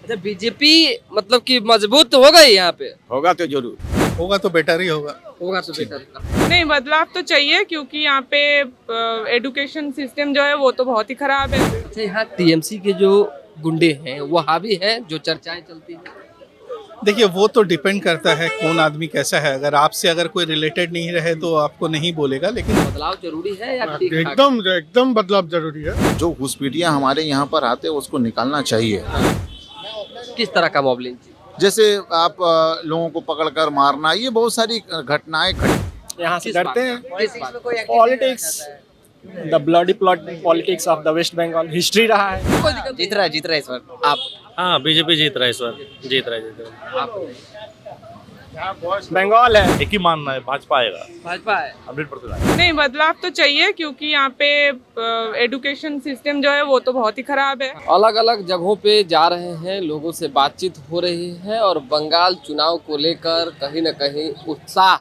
जब बीजेपी मतलब कि मजबूत हो गई यहाँ पे, होगा तो जरूर। होगा तो बेटर ही होगा। होगा तो बेटर। नहीं, बदलाव तो चाहिए क्योंकि यहाँ पे एजुकेशन सिस्टम जो है वो तो बहुत ही खराब है। अच्छा, यहाँ टीएमसी के जो गुंडे हैं वो हावी हैं, जो चर्चाएं चलती हैं। देखिए वो तो डिपेंड करता है कौन आदमी कैसा है। अगर आपसे अगर कोई रिलेटेड नहीं रहे तो आपको नहीं बोलेगा, लेकिन बदलाव जरूरी है या ठीक ठाक? एकदम एकदम बदलाव जरूरी है। जो घुसपैठिया हमारे यहाँ पर आते हैं उसको निकालना चाहिए। किस तरह का मॉब लिंचिंग? जैसे आप लोगों को पकड़कर मारना, ये बहुत सारी घटनाएं यहाँ से किस डरते बात? हैं। किस बात? Politics, the bloody politics of the West Bengal history रहा है। कोई दिक्कत जीत रहा है इस बार। आप हाँ, बीजेपी जीत रहा है इस बार। जीत रहा है। आप बंगाल है। एक ही मानना है, भाजपा आएगा। भाजपा है। 100%। नहीं, बदलाव तो चाहिए क्योंकि यहाँ पे एजुकेशन सिस्टम जो है वो तो बहुत ही खराब है। अलग अलग जगहों पे जा रहे हैं, लोगों से बातचीत हो रही है और बंगाल चुनाव को लेकर कहीं न कहीं उत्साह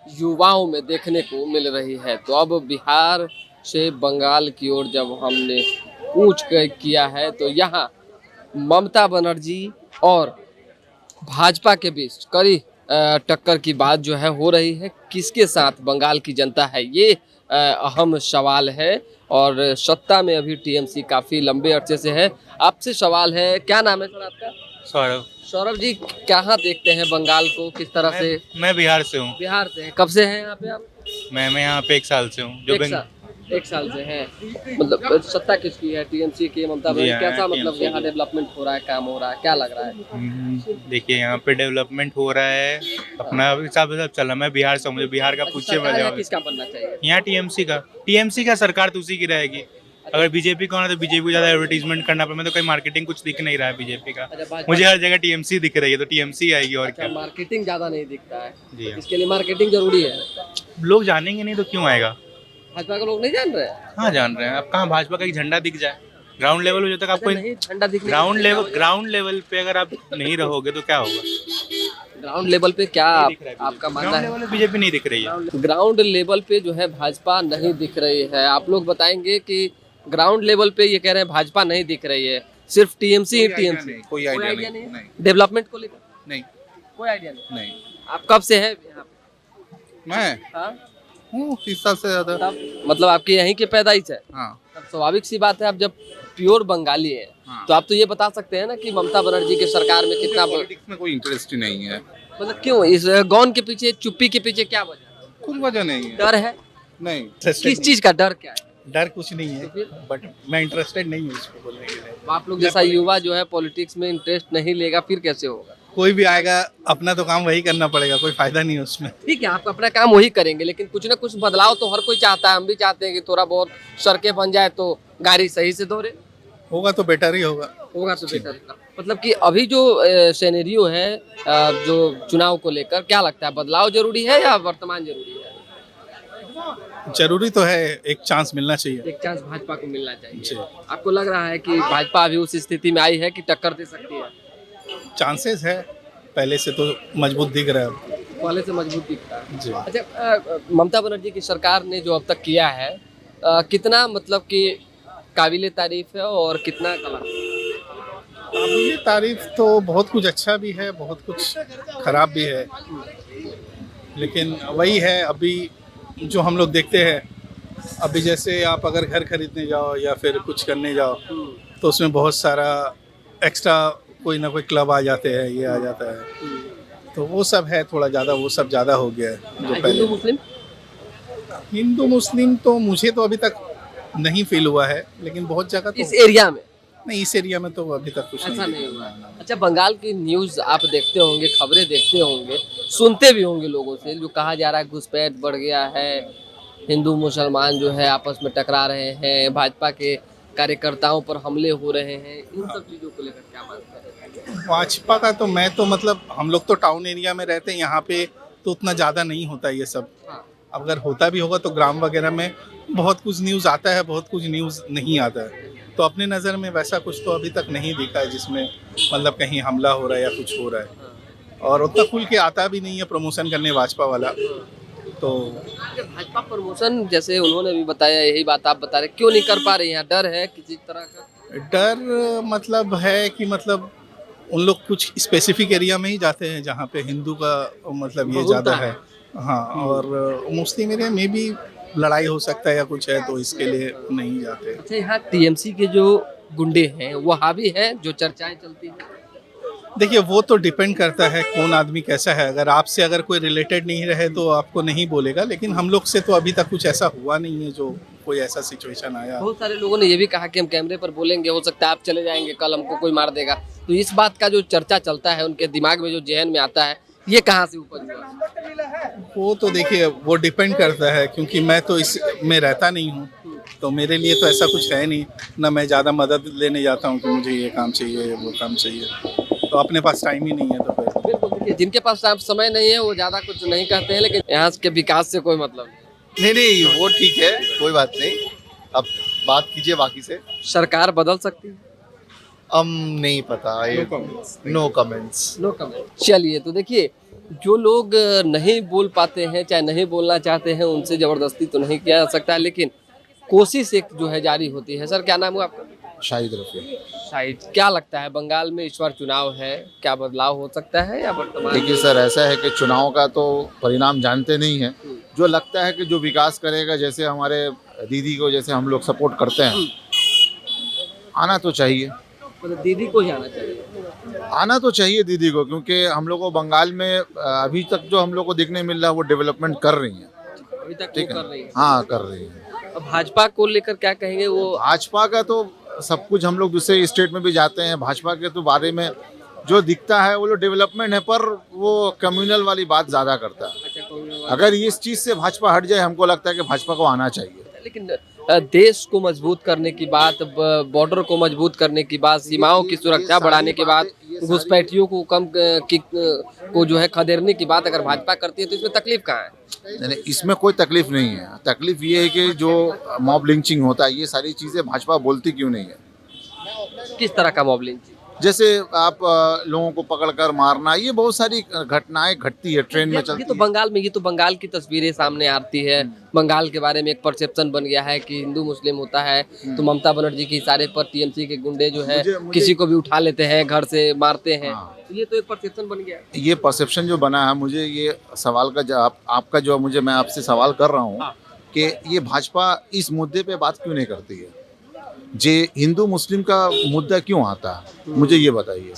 युवाओं में देखने को मिल रही है। तो अब बिहार से बंगाल की ओर जब हमने कूच किया है तो यहाँ ममता बनर्जी और भाजपा के बीच कड़ी टक्कर की बात जो है हो रही है। किसके साथ बंगाल की जनता है, ये अहम सवाल है। और सत्ता में अभी टीएमसी काफी लंबे अरसे से है। आपसे सवाल है, क्या नाम है सर आपका? सौरभ। सौरभ जी, कहाँ देखते हैं बंगाल को, किस तरह से? मैं बिहार से हूँ। बिहार से हैं। कब से हैं यहाँ पे आप? मैं यहाँ पे 1 साल से हूँ। एक साल से हैं। मतलब सत्ता किसकी है? टीएमसी की, ममता बनर्जी? हाँ, कैसा मतलब TMC यहाँ डेवलपमेंट हो रहा है, काम हो रहा है, क्या लग रहा है? देखिए यहाँ पे डेवलपमेंट हो रहा है, अपना हिसाब से चल रहा। मैं बिहार से हूँ, मुझे बिहार का पूछिए। सरकार मैं यहाँ जवाब। किसका बनना चाहिए? यहाँ टीएमसी का सरकार तो उसी की रहेगी। अगर बीजेपी का होना तो बीजेपी को ज्यादा एडवर्टीजमेंट करना पड़े। तो कोई मार्केटिंग कुछ दिख नहीं रहा है बीजेपी का। अच्छा, भाजपा- मुझे हर जगह टीएमसी दिख रही है, तो टीएमसी आएगी। और अच्छा, क्या, मार्केटिंग ज्यादा नहीं दिखता है। जी हाँ। इसके लिए मार्केटिंग जरूरी है। लोग जानेंगे नहीं तो क्यों आएगा? भाजपा के लोग नहीं जान रहे हैं। हाँ जान रहे हैं। अब कहाँ भाजपा का एक झंडा दिख जाए ग्राउंड लेवल पे, जब तक आपको नहीं, ठंडा दिखने ग्राउंड लेवल पे अगर आप नहीं रहोगे तो क्या होगा? ग्राउंड लेवल पे क्या आपका मानना ग्राउंड है? लेवल पे बीजेपी नहीं दिख रही है। ग्राउंड लेवल पे जो है भाजपा नहीं दिख रही है। आप लोग बताएंगे कि ग्राउंड लेवल पे ये कह रहे हैं भाजपा नहीं दिख रही है, सिर्फ टीएमसी ही टीएमसी। कोई आइडिया नहीं। डेवलपमेंट को लेकर नहीं कोई आइडिया नहीं। नहीं। आप कब से हैं यहाँ पे? मैं हाँ? हूँ 30 साल से ज्यादा। तब मतलब आपके यहीं की पैदाइश है। हाँ। तब स्वाभाविक सी बात है, आप जब प्योर बंगाली है तो आप तो ये बता सकते हैं ना कि ममता बनर्जी के सरकार में कितना पॉलिटिक्स में कोई इंटरेस्ट ही नहीं है। मतलब क्यों इस गौन के पीछे, चुप्पी के पीछे क्या वजह? कुछ वजह नहीं है। डर है? नहीं, किस चीज का डर, क्या है? डर कुछ नहीं है, तो फिर? बट मैं इंटरेस्टेड नहीं हूँ इसको बोलने के लिए। आप लोग जैसा युवा जो है पॉलिटिक्स में इंटरेस्ट नहीं लेगा, फिर कैसे होगा? कोई भी आएगा अपना तो काम वही करना पड़ेगा, कोई फायदा नहीं है उसमें। ठीक है, आप अपना काम वही करेंगे, लेकिन कुछ ना कुछ बदलाव तो हर कोई चाहता है। हम भी चाहते हैं कि थोड़ा बहुत सड़कें बन जाए तो गाड़ी सही से दौड़े। होगा तो बेटर ही होगा। होगा तो बेटर। मतलब कि अभी जो सिनेरियो है जो चुनाव को लेकर, क्या लगता है बदलाव जरूरी है या वर्तमान जरूरी है? जरूरी तो है, एक चांस मिलना चाहिए। एक चांस भाजपा को मिलना जी। चाहिए। आपको लग रहा है कि भाजपा अभी उस स्थिति में आई है कि टक्कर दे सकती है? चांसेस है, पहले से तो मजबूत दिख रहा है। पहले से मजबूत दिखता है। जी। अच्छा, ममता बनर्जी की सरकार ने जो अब तक किया है, कितना मतलब कि काबिले तारीफ है और कितना गलत? काबिले तारीफ तो बहुत कुछ अच्छा भी है, बहुत कुछ खराब भी है, लेकिन वही है अभी जो हम लोग देखते हैं। अभी जैसे आप अगर घर खरीदने जाओ या फिर कुछ करने जाओ तो उसमें बहुत सारा एक्स्ट्रा कोई ना कोई क्लब आ जाते हैं, ये आ जाता है, तो वो सब है थोड़ा ज़्यादा, वो सब ज़्यादा हो गया है जो हिंदू पहले। मुस्लिम? हिंदू मुस्लिम तो मुझे तो अभी तक नहीं फील हुआ है, लेकिन बहुत जगह तो इस एरिया में नहीं, इस एरिया में तो अभी तक कुछ ऐसा नहीं नहीं हुआ। अच्छा, बंगाल की न्यूज़ आप देखते होंगे, खबरें देखते होंगे, सुनते भी होंगे लोगों से, जो कहा जा रहा है घुसपैठ बढ़ गया है, हिंदू मुसलमान जो है आपस में टकरा रहे हैं, भाजपा के कार्यकर्ताओं पर हमले हो रहे हैं। इन सब चीज़ों को लेकर क्या मानते हैं? भाजपा का तो मैं तो मतलब हम लोग तो टाउन एरिया में रहते हैं, यहाँ पे तो उतना ज़्यादा नहीं होता ये सब। हाँ। अगर होता भी होगा तो ग्राम वगैरह में बहुत कुछ न्यूज़ आता है, बहुत कुछ न्यूज़ नहीं आता है। तो अपने नज़र में वैसा कुछ तो अभी तक नहीं दिखा है जिसमें मतलब कहीं हमला हो रहा है या कुछ हो रहा है। और उतना खुल के आता भी नहीं है प्रमोशन करने भाजपा वाला। तो भाजपा प्रमोशन जैसे उन्होंने भी बताया, यही बात आप बता रहे, क्यों नहीं कर पा रहे? यहाँ डर है किसी तरह का? डर मतलब है कि मतलब उन लोग कुछ स्पेसिफिक एरिया में ही जाते हैं जहाँ पे हिंदू का मतलब ये ज़्यादा है। हाँ, और मुस्लिम एरिया में भी लड़ाई हो सकता है या कुछ है, तो इसके लिए नहीं जाते। अच्छा, यहाँ टीएमसी के जो गुंडे हैं वो हावी हैं, जो चर्चाएं चलती हैं। देखिए, वो तो डिपेंड करता है कौन आदमी कैसा है। अगर आपसे अगर कोई रिलेटेड नहीं रहे तो आपको नहीं बोलेगा, लेकिन हम लोग से तो अभी तक कुछ ऐसा हुआ नहीं है जो कोई ऐसा सिचुएशन आया। बहुत सारे लोगों ने ये भी कहा कि हम कैमरे पर बोलेंगे, हो सकता है आप चले जाएंगे, कल हमको कोई मार देगा। तो इस बात का जो चर्चा चलता है उनके दिमाग में, जो जहन में आता है, ये कहाँ से उपज हुआ? वो तो देखिए, वो डिपेंड करता है, क्योंकि मैं तो इस में रहता नहीं हूँ, तो मेरे लिए तो ऐसा कुछ है नहीं ना। मैं ज़्यादा मदद लेने जाता हूँ कि मुझे ये काम चाहिए, वो काम चाहिए, तो अपने पास टाइम ही नहीं है। तो फिर बिल्कुल, देखिए, जिनके पास समय नहीं है वो ज़्यादा कुछ नहीं कहते हैं, लेकिन यहाँ के विकास से कोई मतलब नहीं। नहीं, वो ठीक है, कोई बात नहीं। अब बात कीजिए बाकी से। सरकार बदल सकती है? नहीं पता, नो कमेंट्स। No comment. चलिए, तो देखिए, जो लोग नहीं बोल पाते हैं, चाहे नहीं बोलना चाहते हैं, उनसे जबरदस्ती तो नहीं किया जा सकता, लेकिन कोशिश एक जो है जारी होती है। सर, क्या नाम हुआ आपका? शाहिद रफी। शायद क्या लगता है, बंगाल में इस बार चुनाव है, क्या बदलाव हो सकता है या वर्तमान? देखिए सर, ऐसा है कि चुनाव का तो परिणाम जानते नहीं है। जो लगता है कि जो विकास करेगा, जैसे हमारे दीदी को जैसे हम लोग सपोर्ट करते हैं, आना तो चाहिए। मतलब दीदी को ही आना चाहिए। आना तो चाहिए दीदी को, क्योंकि हम लोग को बंगाल में अभी तक जो हम लोग को देखने मिल रहा है वो डेवलपमेंट कर रही हैं। अभी तक ठीक वो है, कर रही है। हाँ कर रही है। अब भाजपा को लेकर क्या कहेंगे? वो भाजपा का तो सब कुछ, हम लोग दूसरे स्टेट में भी जाते हैं, भाजपा के तो बारे में जो दिखता है वो लोग डेवलपमेंट है, पर वो कम्युनल वाली बात ज़्यादा करता है। अच्छा, कांग्रेस अगर इस चीज़ से भाजपा हट जाए, हमको लगता है कि भाजपा को आना चाहिए। लेकिन देश को मजबूत करने की बात, बॉर्डर को मजबूत करने की बात, सीमाओं की सुरक्षा बढ़ाने की बात, घुसपैठियों को को जो है खदेड़ने की बात अगर भाजपा करती है, तो इसमें तकलीफ कहाँ है? नहीं, इसमें कोई तकलीफ नहीं है। तकलीफ ये है कि जो मॉब लिंचिंग होता है, ये सारी चीज़ें भाजपा बोलती क्यों नहीं है? किस तरह का मॉब लिंचिंग? जैसे आप लोगों को पकड़कर मारना, ये बहुत सारी घटनाएं घटती है, ट्रेन में ये चलती तो बंगाल में, ये तो बंगाल की तस्वीरें सामने आती है। बंगाल के बारे में एक परसेप्शन बन गया है कि हिंदू मुस्लिम होता है, तो ममता बनर्जी के इशारे पर टीएमसी के गुंडे जो है किसी को भी उठा लेते हैं, घर से मारते हैं। तो ये तो एक परसेप्शन बन गया है। ये परसेप्शन जो बना है, मुझे ये सवाल का जवाब आपका जो मुझे, मैं आपसे सवाल कर रहा हूँ कि ये भाजपा इस मुद्दे पे बात क्यों नहीं करती है? जे हिंदू मुस्लिम का मुद्दा क्यों आता है, मुझे ये बताइए।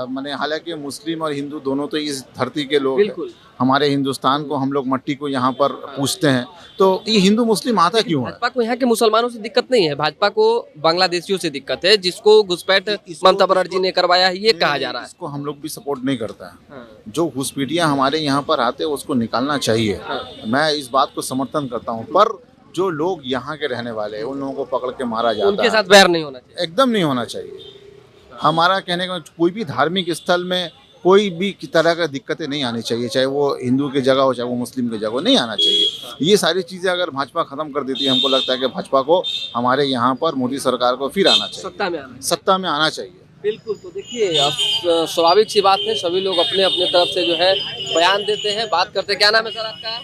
मैंने हालांकि मुस्लिम और हिंदू दोनों तो इस धरती के लोग हैं। हमारे हिंदुस्तान को, हम लोग मट्टी को यहाँ पर पूछते हैं, तो ये हिंदू मुस्लिम आता क्यों है? भाजपा को यहाँ के मुसलमानों से दिक्कत नहीं है, भाजपा को बांग्लादेशियों से दिक्कत है, जिसको घुसपैठ ममता बनर्जी ने करवाया है, ये कहा जा रहा है। इसको हम लोग भी सपोर्ट नहीं करता है। जो घुसपैठियाँ हमारे यहाँ पर आते हैं उसको निकालना चाहिए। मैं इस बात को समर्थन करता हूँ, पर जो लोग यहाँ के रहने वाले हैं, उन लोगों को पकड़ के मारा जाता है, उनके साथ बैर नहीं होना चाहिए। एकदम नहीं होना चाहिए। हमारा कहने का, कोई भी धार्मिक स्थल में कोई भी तरह का दिक्कतें नहीं आनी चाहिए, चाहे वो हिंदू की जगह हो चाहे वो मुस्लिम की जगह हो, नहीं आना चाहिए। ये सारी चीज़ें अगर भाजपा खत्म कर देती है, हमको लगता है कि भाजपा को हमारे यहाँ पर मोदी सरकार को फिर आना चाहिए, सत्ता में आना चाहिए। बिल्कुल। तो देखिए, अब स्वाभाविक सी बात है, सभी लोग अपने अपने तरफ से जो है बयान देते हैं, बात करते हैं। क्या नाम है सर आपका?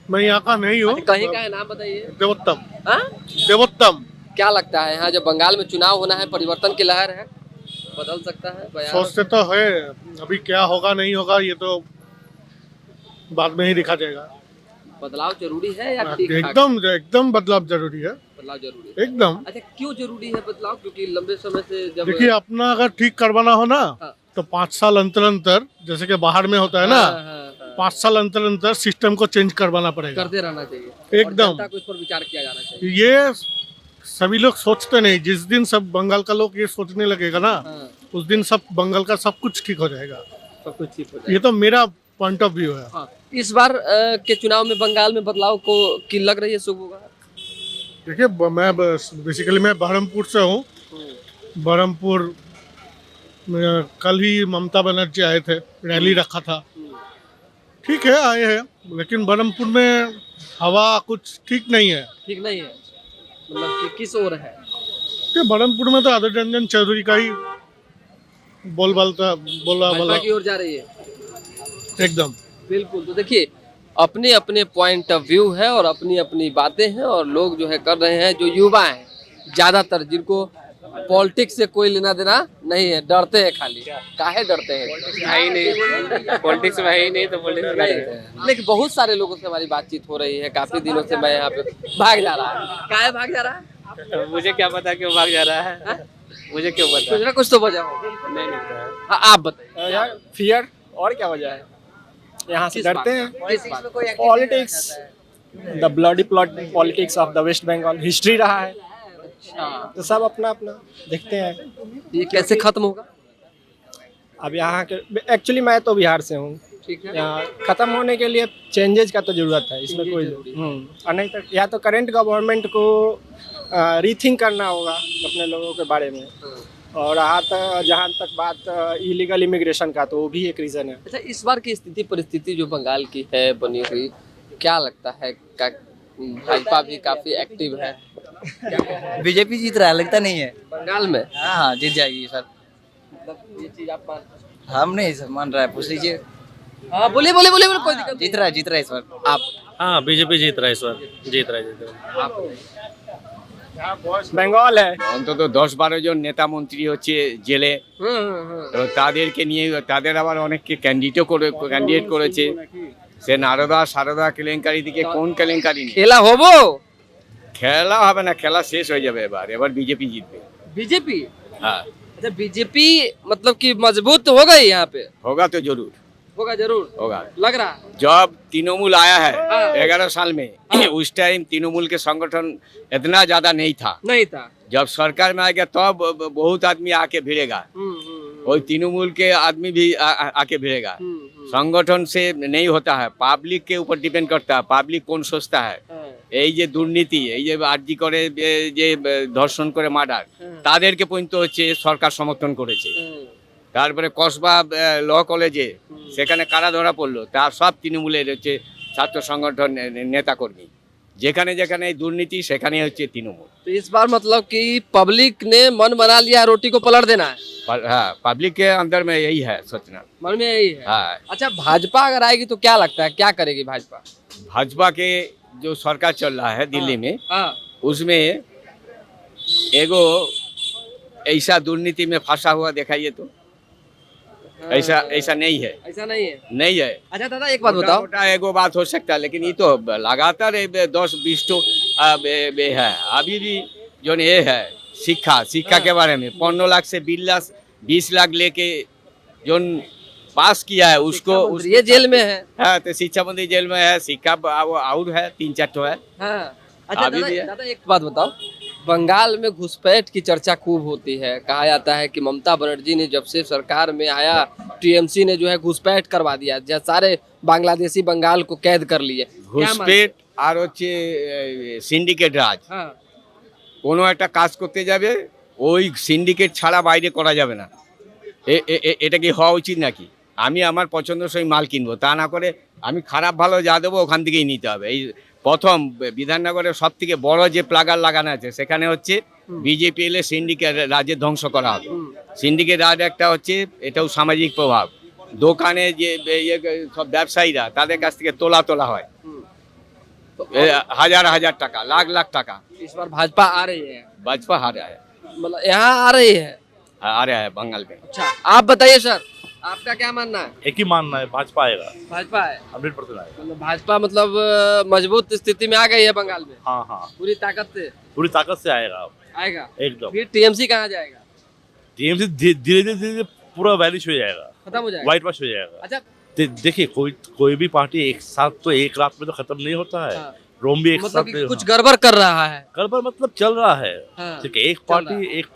मैं यहाँ का नहीं हूँ। कहीं का है, नाम बताइए। देवोत्तम। हाँ? देवोत्तम। क्या लगता है, यहाँ जब बंगाल में चुनाव होना है, परिवर्तन की लहर है, बदल सकता है बयान? सोचते तो है, अभी क्या होगा नहीं होगा ये तो बाद में ही दिखा जाएगा। बदलाव जरूरी है या ठीक ठाक? एकदम बदलाव जरूरी है। बदलाव जरूरी है एकदम। अच्छा, क्यों जरूरी है बदलाव? क्योंकि लंबे समय से जब देखिए, अपना अगर ठीक करवाना हो ना, तो 5 साल अंतर जैसे कि बाहर में होता है ना, 5 साल अंतर सिस्टम को चेंज करवाना पड़ेगा, करते रहना चाहिए एकदम। जनता को इस पर विचार किया जाना चाहिए। ये सभी लोग सोचते नहीं। जिस दिन सब बंगाल का लोग ये सोचने लगेगा ना, उस दिन सब बंगाल का सब कुछ ठीक हो जाएगा। सब कुछ ठीक हो जाएगा। ये तो मेरा पॉइंट ऑफ व्यू है। हाँ। इस बार के चुनाव में बंगाल में बदलाव को की लग रही है शुभ होगा? देखिए, मैं बेसिकली मैं बहरमपुर से हूँ। बहरमपुर में कल ही ममता बनर्जी आए थे, रैली रखा था। ठीक है, आए हैं, लेकिन बहरमपुर में हवा कुछ ठीक नहीं है। ठीक नहीं है मतलब कि किस ओर है? बहरमपुर में तो अधीर रंजन चौधरी का ही बोला की ओर जा रही है एकदम। बिल्कुल। तो देखिए, अपने अपने पॉइंट ऑफ व्यू है और अपनी अपनी बातें हैं, और लोग जो है कर रहे हैं। जो युवा हैं ज़्यादातर, जिनको पॉलिटिक्स से कोई लेना देना नहीं है, डरते हैं खाली। काहे डरते हैं? है ही नहीं, पॉलिटिक्स में है ही नहीं तो पॉलिटिक्स में है। लेकिन बहुत सारे लोगों से हमारी बातचीत हो रही है, काफी दिनों से मैं यहाँ पे भाग जा रहा है। काहे भाग जा रहा है? मुझे क्या पता क्यों भाग जा रहा है, मुझे क्यों पता। कुछ ना कुछ तो वजह हो। नहीं पता है। हाँ, आप बताइए। यार फियर, और क्या वजह है? यहाँ से किस डरते बात? हैं। किस बात? Politics, the bloody politics of the West Bengal history रहा है, अच्छा, तो सब अपना अपना देखते हैं। ये कैसे खत्म होगा? अब यहाँ के एक्चुअली मैं तो बिहार से हूँ, ठीक है। यहाँ खत्म होने के लिए चेंजेज का तो जरूरत है, इसमें Changes कोई जरूरी है। और नहीं तो या तो करंट गवर्नमेंट को रीथिंक करना होगा अपने लोगों के बारे में। और जहाँ तक बात इलीगल इमिग्रेशन का, तो वो भी एक रीज़न है। अच्छा, इस बार की स्थिति परिस्थिति जो बंगाल की है बनी हुई, क्या लगता है? भाजपा भी काफी एक्टिव है बीजेपी जीत रहा है, लगता नहीं है। बंगाल में। हाँ हाँ, जीत जाएगी सर। मतलब ये चीज आप हम नहीं सर मान रहा है, पूछ लीजिए। हाँ, बोलिए बोलिए बोलिए बोलिए, कोई दिक्कत नहीं। जीत रहा है इस बार। आप हाँ, बीजेपी जीत रहा है इस बार, जीत रहा है। বেঙ্গল है। অন্তত 10-12 জন নেতা মন্ত্রী হচ্ছে জেলে, তো তাদেরকে নিয়ে তাদের আবার অনেককে ক্যান্ডিডেট করেছে। সে নারদা সারদা কেলেঙ্কারি থেকে কোন কেলেঙ্কারি নেই। खेला होबो। খেলা হবে না, খেলা শেষ হয়ে যাবে। এবার বিজেপি জিতবে। बीजेपी। हाँ, अच्छा, बीजेपी मतलब कि मजबूत हो गई यहाँ पे। होगा तो जरूर होगा जरूर, होगा। लग रहा है। जब तृणमूल आया है हाँ। 11 साल में, उस टाइम तृणमूल के संगठन इतना ज्यादा नहीं था। नहीं था। जब सरकार में आ गया तब बहुत आदमी आके भिड़ेगा, और तृणमूल के आदमी भी आके भिड़ेगा। संगठन से नहीं होता है, पब्लिक के ऊपर डिपेंड करता है, पब्लिक कौन सोचता है। এই যে দুর্নীতি, এই যে আরজি করে যে ধর্ষণ করে মার্ডার, তাদেরকে পর্যন্ত হচ্ছে সরকার সমর্থন করেছে। তারপরে কসবা ল কলেজে সেখানে কারা ধরা পড়লো, তার সব তৃণমূলের হচ্ছে ছাত্র সংগঠন নেতাকর্মী। যেখানে যেখানে দুর্নীতি সেখানে হচ্ছে তৃণমূল। तो इस बार मतलब कि पब्लिक ने मन बना लिया, रोटी को पलट देना है। हाँ, पब्लिक के अंदर में यही है सोचना। मन में यही है। हाँ, अच्छा, भाजपा अगर आएगी तो क्या लगता है, क्या करेगी भाजपा? भाजपा के जो सरकार चल रहा है दिल्ली में, हाँ। उसमें एगो ऐसा दुर्नीति में फंसा हुआ दिखाइए तो। ऐसा नहीं है, ऐसा नहीं है। नहीं है। अच्छा दादा, एक बात बताओ। मोटा एगो बात हो सकता है, लेकिन ये तो लगातार 10-20 तो है। अभी भी जो ये है शिक्षा के बारे में 15 लाख से 20 लाख लेके जो पास किया है उसको ये जेल में है। हाँ, तो शिक्षा मंत्री जेल में है, शिक्षा और है 3-4 तो है। हाँ। अच्छा अभी भी है। दादा एक बात बताओ, बंगाल में घुसपैठ की चर्चा खूब होती है। कहा जाता है कि ममता बनर्जी ने जब से सरकार में आया, टीएमसी ने जो है घुसपैठ करवा दिया, जब सारे बांग्लादेशी बंगाल को कैद कर लिए। ঘুষপেট আর হচ্ছে সিন্ডিকেট রাজ। हाँ। কোনো একটা কাজ করতে যাবে, ওই সিন্ডিকেট ছাড়া বাইরে করা যাবে না। এটা কি হওয়া উচিত নাকি? আমি আমার পছন্দসই মাল কিনবো, তা না করে আমি খারাপ ভালো যা দেবো ওখান থেকেই নিতে হবে। এই প্রথম বিধাননগরের সব থেকে বড় যে প্লাগার লাগানো আছে, সেখানে হচ্ছে বিজেপি এলে সিন্ডিকেট রাজের ধ্বংস করা হবে। সিন্ডিকেট রাজ একটা হচ্ছে, এটাও সামাজিক প্রভাব। দোকানে যে সব ব্যবসায়ীরা, তাদের কাছ থেকে তোলা হয় হাজার টাকা, লাখ টাকা। इस बार भाजपा आ रही है, भाजपा आ रहा है, मतलब यहाँ आ रही है। आ रहा है बंगाल में। अच्छा, आप बताइए सर, आपका क्या मानना है? एक ही मानना है, भाजपा आएगा, भाजपा है। 100% आएगा। मतलब भाजपा मतलब मजबूत स्थिति में आ गई है बंगाल में, हाँ हाँ, पूरी ताकत से पूरी ताकत से आएगा आएगा। एकदम। फिर टीएमसी कहाँ जाएगा? टीएमसी धीरे धीरे पूरा वैनिश हो जाएगा, खत्म हो जाएगा, व्हाइट वॉश हो जाएगा। अच्छा, देखिए कोई भी पार्टी एक साथ तो एक रात में तो खत्म नहीं होता है। हाँ। रोम भी एक मतलब साथ कि नहीं कुछ होता। गड़बड़ कर रहा है। गड़बड़ मतलब चल रहा है। हाँ, ठीक है, एक चल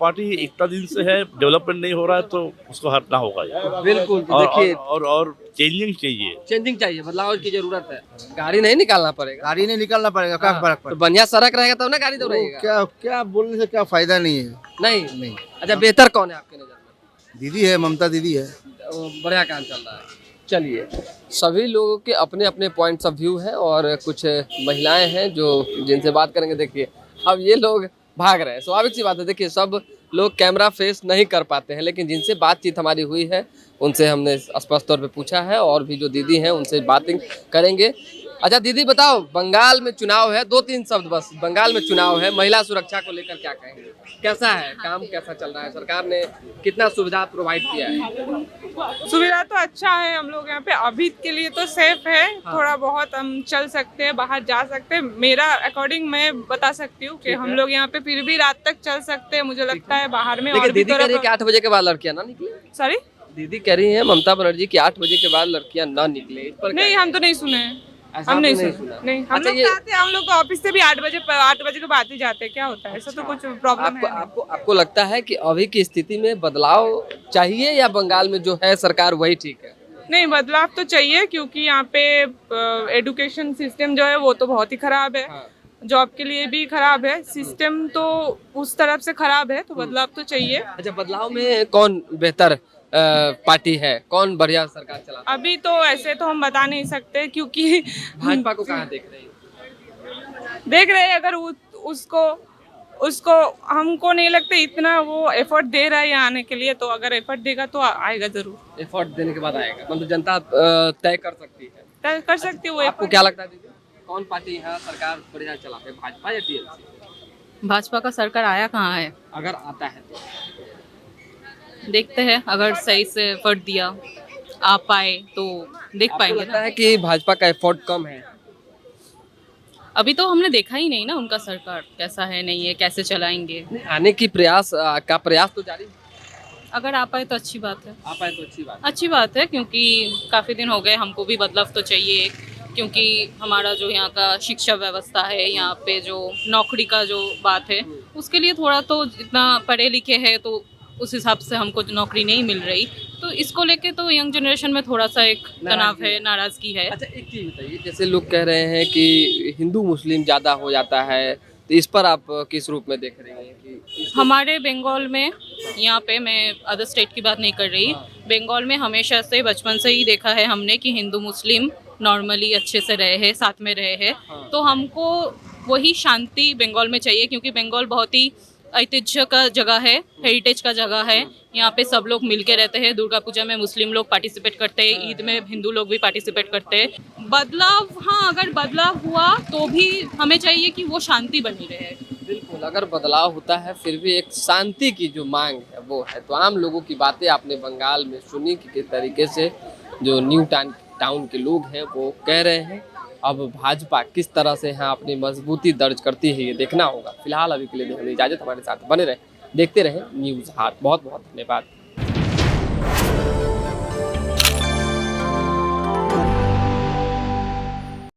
पार्टी इतना दिन से है, डेवलपमेंट नहीं हो रहा है, तो उसको हटना होगा। बिल्कुल। तो और देखिए, और चेंजिंग चाहिए, चेंजिंग चाहिए, बदलाव की जरूरत है। गाड़ी नहीं निकालना पड़ेगा, गाड़ी नहीं निकालना पड़ेगा, क्या फर्क तो बढ़िया सड़क रहेगा तब ना गाड़ी दौड़ेगा। क्या बोलने से क्या फायदा नहीं है। नहीं। अच्छा, बेहतर कौन है आपके नजर में? दीदी है, ममता दीदी है। बढ़िया काम चल रहा है। चलिए, सभी लोगों के अपने अपने पॉइंट्स ऑफ व्यू हैं, और कुछ महिलाएं हैं जो जिनसे बात करेंगे। देखिए, अब ये लोग भाग रहे हैं, स्वाभाविक सी बात है। देखिए, सब लोग कैमरा फेस नहीं कर पाते हैं, लेकिन जिनसे बातचीत हमारी हुई है उनसे हमने स्पष्ट तौर पे पूछा है, और भी जो दीदी हैं उनसे बातें करेंगे। अच्छा दीदी बताओ, बंगाल में चुनाव है, 2-3 शब्द बस। बंगाल में चुनाव है, महिला सुरक्षा को लेकर क्या कहेंगे? कैसा है काम, कैसा चल रहा है? सरकार ने कितना सुविधा प्रोवाइड किया है? सुविधा तो अच्छा है, हम लोग यहाँ पे अभी के लिए तो सेफ है। थोड़ा बहुत हम चल सकते हैं, बाहर जा सकते हैं। मेरा अकॉर्डिंग मैं बता सकती हूँ कि हम लोग यहाँ पे फिर भी रात तक चल सकते हैं, मुझे लगता है बाहर में। लेकिन और भी दीदी कह रही है कि 8 बजे के बाद लड़कियां ना निकले। सॉरी, दीदी कह रही है ममता बनर्जी की 8 बजे के बाद लड़कियां ना निकले। इस पर नहीं हम तो नहीं सुने हैं, ऐसा हम नहीं आपने सुना। नहीं, हम अच्छा, लोग ये आते हैं, हम लोग तो ऑफिस से भी 8 बजे के बाद ही जाते हैं। क्या होता है, ऐसा तो कुछ प्रॉब्लम आपको है नहीं। आपको लगता है कि अभी की स्थिति में बदलाव चाहिए या बंगाल में जो है सरकार वही ठीक है? नहीं, बदलाव तो चाहिए क्योंकि यहाँ पे एजुकेशन सिस्टम जो है वो तो बहुत ही खराब है। हाँ। जॉब के लिए भी खराब है, सिस्टम तो उस तरफ से खराब है, तो बदलाव तो चाहिए। अच्छा, बदलाव में कौन बेहतर पार्टी है, कौन बढ़िया सरकार चलाता है? अभी तो ऐसे तो हम बता नहीं सकते क्योंकि भाजपा को कहाँ देख रहे हैं? देख रहे हैं, अगर उसको हमको नहीं लगता इतना वो एफर्ट दे रहा है यहाँ आने के लिए, तो अगर एफर्ट देगा तो आएगा जरूर। एफर्ट देने के बाद आएगा, मतलब जनता तय कर सकती है। तय कर सकती है वो। आपको क्या लगता है दीदी, कौन पार्टी यहाँ सरकार बढ़िया चलाते है, भाजपा या टीएमसी? भाजपा का सरकार आया कहाँ है? अगर आता है तो देखते हैं, अगर सही से एफर्ट दिया आ पाए तो देख आपको पाएंगे लगता ना। है कि भाजपा का एफर्ट कम है? अभी तो हमने देखा ही नहीं ना उनका सरकार कैसा है, नहीं है, कैसे चलाएंगे। आने की प्रयास तो जारी है। अगर आ पाए तो अच्छी बात है। आ पाए तो अच्छी बात। अच्छी बात है क्योंकि काफ़ी दिन हो गए, हमको भी बदलाव तो चाहिए। क्योंकि हमारा जो यहाँ का शिक्षा व्यवस्था है, यहाँ पे जो नौकरी का जो बात है, उसके लिए थोड़ा तो जितना पढ़े लिखे हैं तो उस हिसाब से हमको नौकरी नहीं मिल रही। तो इसको लेके तो यंग जनरेशन में थोड़ा सा एक तनाव है, नाराज़गी है। अच्छा एक चीज़ बताइए, जैसे लोग कह रहे हैं कि हिंदू मुस्लिम ज़्यादा हो जाता है, तो इस पर आप किस रूप में देख रही हैं कि हमारे बंगाल में, यहाँ पे मैं अदर स्टेट की बात नहीं कर रही, बंगाल में हमेशा से बचपन से ही देखा है हमने कि हिंदू मुस्लिम नॉर्मली अच्छे से रहे हैं, साथ में रहे हैं। तो हमको वही शांति बंगाल में चाहिए क्योंकि बंगाल बहुत ही ऐतिह्य का जगह है, हेरिटेज का जगह है। यहाँ पे सब लोग मिलके रहते हैं। दुर्गा पूजा में मुस्लिम लोग पार्टिसिपेट करते हैं, ईद में हिंदू लोग भी पार्टिसिपेट करते हैं। बदलाव, हाँ अगर बदलाव हुआ तो भी हमें चाहिए कि वो शांति बनी रहे। बिल्कुल, अगर बदलाव होता है फिर भी एक शांति की जो मांग है वो है। तो आम लोगों की बातें आपने बंगाल में सुनी कि किस तरीके से जो न्यू टाउन के लोग हैं वो कह रहे हैं। अब भाजपा किस तरह से यहाँ अपनी मजबूती दर्ज करती है ये देखना होगा। फिलहाल अभी के लिए हमें इजाज़त, हमारे साथ बने रहे, देखते रहे न्यूज़ हाट। बहुत बहुत धन्यवाद।